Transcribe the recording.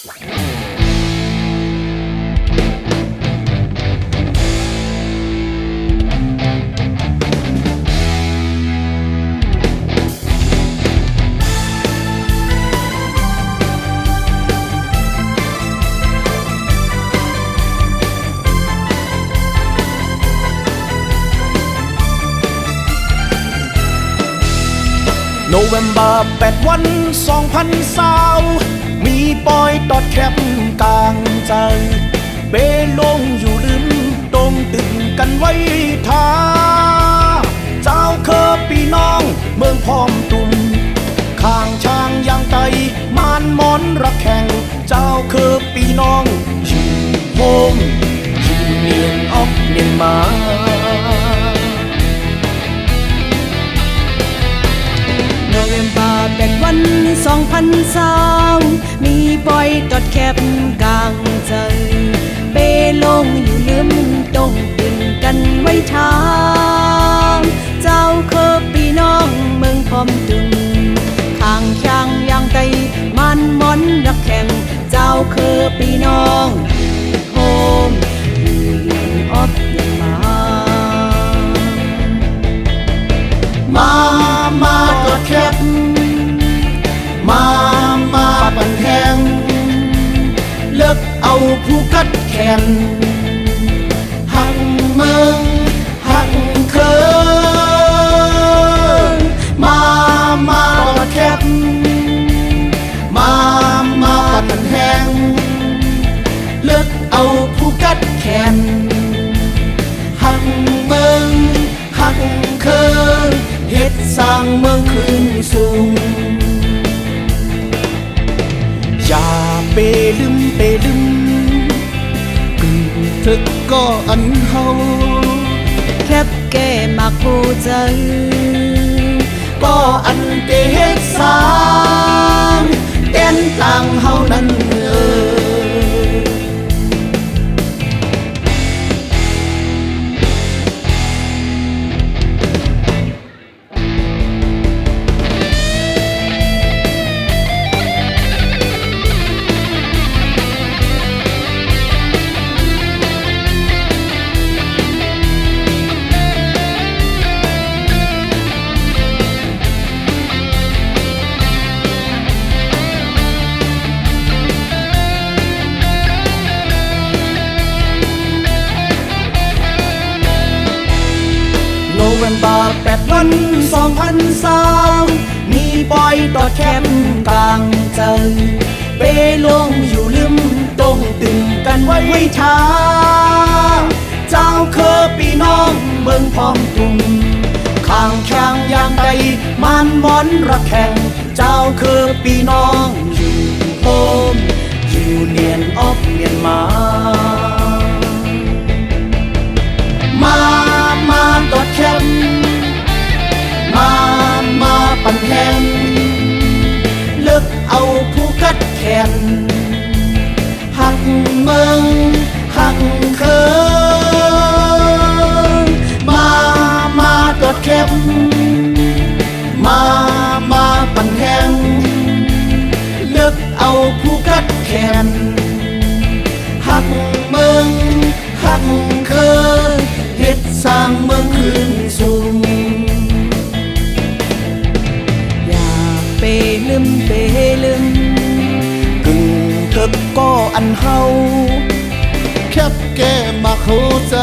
โนเวมเบอร์8 วัน2020มีปอยตอดแคบกลางใจเบลงอยู่ลืมตรงตึงกันไว้ท่าเจ้าเคอปีน้องเมืองพร้อมตุ่มข้างช้างยางไตมานมอนรักแข่งเจ้าเคอปีน้องอยู่โฮมอยู่เนียนออกเนียนมาโนเวมเบอร์8 วัน2020มีปอยตอดแคบกลางใจเบลงอยู่ลืมตรงตื่นกันไว้ทางเจ้าเคอปีน้องเมืองพร้อมตึงข้างช้างยางไตมันมอนรักแข่งเจ้าเคอปีน้องโฮมอยู่เรียนออฟยังมาตอดแคบมาปั่นแทงเลิกเอาผู้กัดแขนหักเมืองหักเคิงมาตอดแคบมาปั่นแทงเลิกเอาผู้กัดแขนหักเมืองหักเคิงเฮ็ดสร้างเมืองขึ้นสูงอย่าเปลืมกึ่งทึกก็อันเฮาแคบแก่มากผู้ใจก็อันเตเฮ็ดสร้างเต้นต่างเฮานั้นโนเวมเบอร์8 วัน2020มีปอยตอดแคบกลางใจเปลงอยู่ลืมตรงตึงกันไว้ท่าเจ้าเคอปีน้องเมืองพร้อมตุ่มข้างช้างยางไตมันมอนรักแข่งเจ้าเคอปีน้องอยู่โฮมอยู่เนียนออฟเมียนมาตอดแคบมาปั่นแทงเลิกเอาผู้กัดแขนหักเมืองหักเคิงมาตอดแคบมาปั่นแทงเลิกเอาผู้กัดแขนหักเมืองหักเคิงเฮ็ดสร้างเมืองขึ้นสูงอย่าเปลืมกึ่งทึกก็อันเฮาแคบแก่มาเข้าใจ